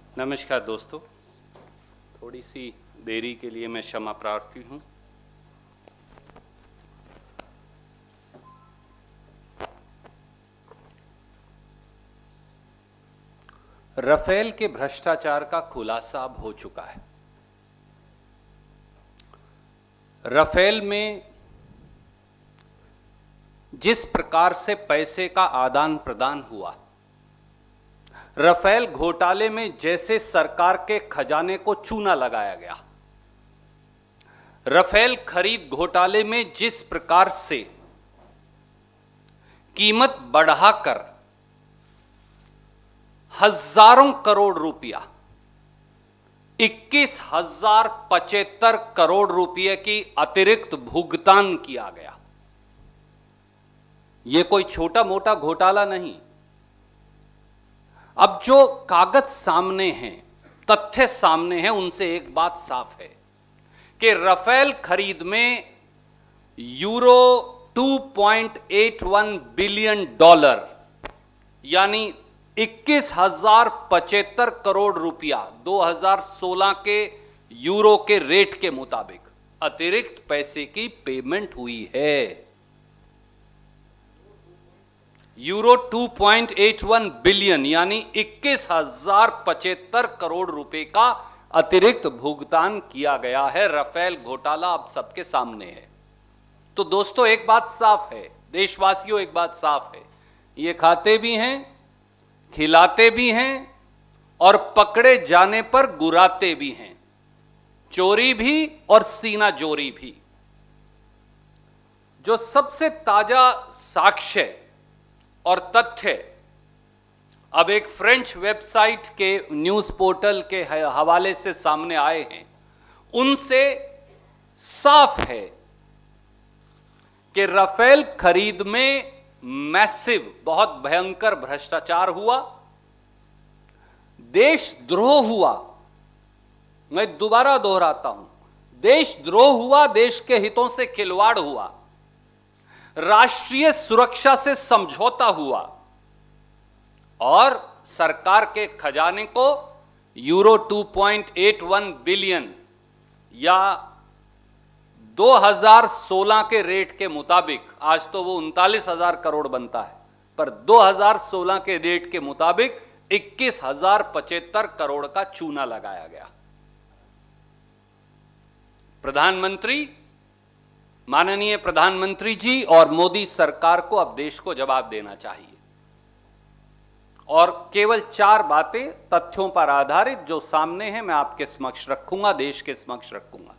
नमस्कार दोस्तों, थोड़ी सी देरी के लिए मैं क्षमा प्रार्थी हूँ। राफेल के भ्रष्टाचार का खुलासा अब हो चुका है। राफेल में जिस प्रकार से पैसे का आदान प्रदान हुआ, राफेल घोटाले में जैसे सरकार के खजाने को चूना लगाया गया, राफेल खरीद घोटाले में जिस प्रकार से कीमत बढ़ाकर हजारों करोड़ रुपया 21,075 करोड़ रुपए की अतिरिक्त भुगतान किया गया। यह कोई छोटा मोटा घोटाला नहीं। अब जो कागज सामने हैं, तथ्य सामने हैं, उनसे एक बात साफ है कि राफेल खरीद में यूरो 2.81 बिलियन डॉलर यानी 21,075 करोड़ रुपया 2016 के यूरो के रेट के मुताबिक अतिरिक्त पैसे की पेमेंट हुई है। यूरो 2.81 बिलियन यानी 21,075 करोड़ रुपए का अतिरिक्त भुगतान किया गया है। राफेल घोटाला अब सबके सामने है। तो दोस्तों, एक बात साफ है, देशवासियों, एक बात साफ है, ये खाते भी हैं, खिलाते भी हैं और पकड़े जाने पर गुराते भी हैं, चोरी भी और सीना जोरी भी। जो सबसे ताजा साक्ष्य और तथ्य अब एक फ्रेंच वेबसाइट के न्यूज पोर्टल के हवाले से सामने आए हैं, उनसे साफ है कि राफेल खरीद में मैसिव, बहुत भयंकर भ्रष्टाचार हुआ, देशद्रोह हुआ। मैं दोबारा दोहराता हूं, देशद्रोह हुआ, देश के हितों से खिलवाड़ हुआ, राष्ट्रीय सुरक्षा से समझौता हुआ और सरकार के खजाने को यूरो 2.81 बिलियन या 2016 के रेट के मुताबिक, आज तो वो 39,000 करोड़ बनता है, पर 2016 के रेट के मुताबिक 21,075 करोड़ का चूना लगाया गया। प्रधानमंत्री, माननीय प्रधानमंत्री जी और मोदी सरकार को अब देश को जवाब देना चाहिए और केवल 4 बातें तथ्यों पर आधारित जो सामने हैं मैं आपके समक्ष रखूंगा, देश के समक्ष रखूंगा।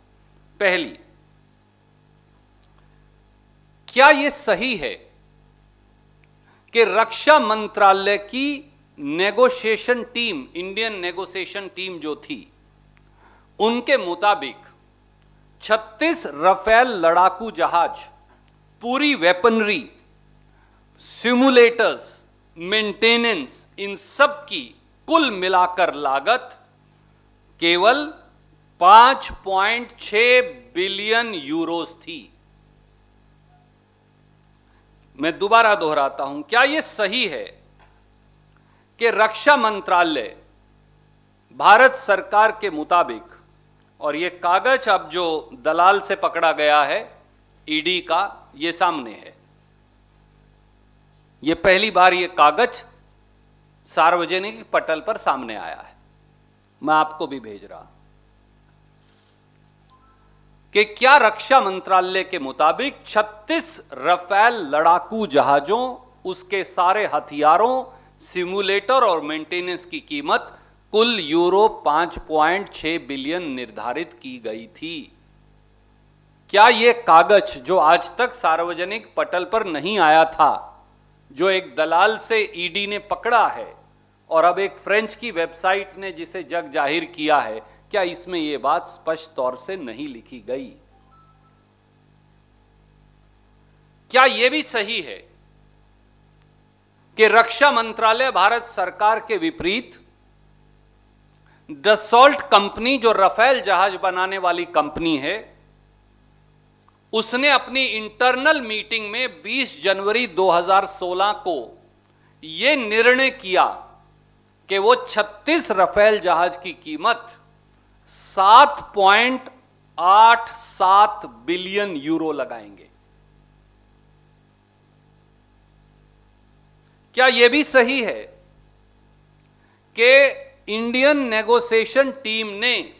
पहली, क्या यह सही है कि रक्षा मंत्रालय की negotiation team, Indian negotiation team जो थी, उनके मुताबिक 36 राफेल लड़ाकू जहाज, पूरी वेपनरी, सिमुलेटर्स, मेंटेनेंस, इन सब की कुल मिलाकर लागत केवल 5.6 बिलियन यूरोस थी। मैं दोबारा दोहराता हूं, क्या यह सही है कि रक्षा मंत्रालय भारत सरकार के मुताबिक, और यह कागज अब जो दलाल से पकड़ा गया है ईडी का, यह सामने है, यह पहली बार यह कागज सार्वजनिक पटल पर सामने आया है, मैं आपको भी भेज रहा कि क्या रक्षा मंत्रालय के मुताबिक 36 राफेल लड़ाकू जहाजों, उसके सारे हथियारों, सिमुलेटर और मेंटेनेंस की कीमत कुल यूरो 5.6 बिलियन निर्धारित की गई थी। क्या यह कागज जो आज तक सार्वजनिक पटल पर नहीं आया था, जो एक दलाल से ईडी ने पकड़ा है और अब एक फ्रेंच की वेबसाइट ने जिसे जग जाहिर किया है, क्या इसमें यह बात स्पष्ट तौर से नहीं लिखी गई? क्या यह भी सही है कि रक्षा मंत्रालय भारत सरकार के विपरीत डसॉल्ट कंपनी, जो राफेल जहाज बनाने वाली कंपनी है, उसने अपनी इंटरनल मीटिंग में 20 जनवरी 2016 को यह निर्णय किया कि वो 36 रफेल जहाज की कीमत 7.87 बिलियन यूरो लगाएंगे। क्या यह भी सही है कि इंडियन नेगोशिएशन टीम ने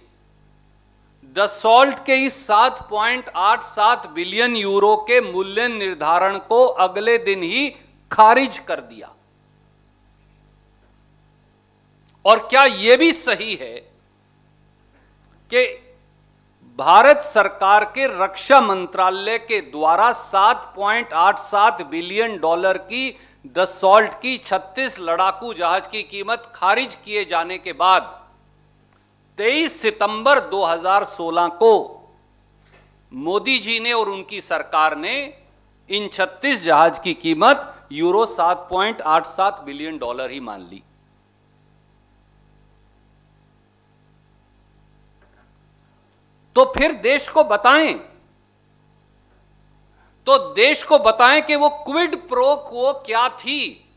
दसॉल्ट के इस 7.87 बिलियन यूरो के मूल्य निर्धारण को अगले दिन ही खारिज कर दिया? और क्या यह भी सही है कि भारत सरकार के रक्षा मंत्रालय के द्वारा 7.87 बिलियन डॉलर की दसॉल्ट की 36 लड़ाकू जहाज की कीमत खारिज किए जाने के बाद 23 सितंबर 2016 को मोदी जी ने और उनकी सरकार ने इन 36 जहाज की कीमत यूरो 7.87 बिलियन डॉलर ही मान ली? तो फिर देश को बताएं, कि वो क्विड प्रो क्वो क्या थी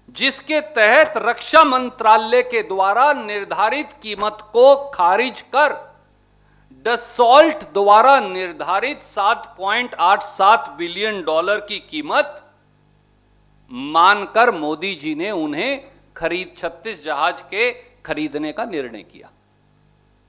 जिसके तहत रक्षा मंत्रालय के द्वारा निर्धारित कीमत को खारिज कर दसॉल्ट द्वारा निर्धारित 7.87 बिलियन डॉलर की कीमत मानकर मोदी जी ने उन्हें 36 जहाज के खरीदने का निर्णय किया।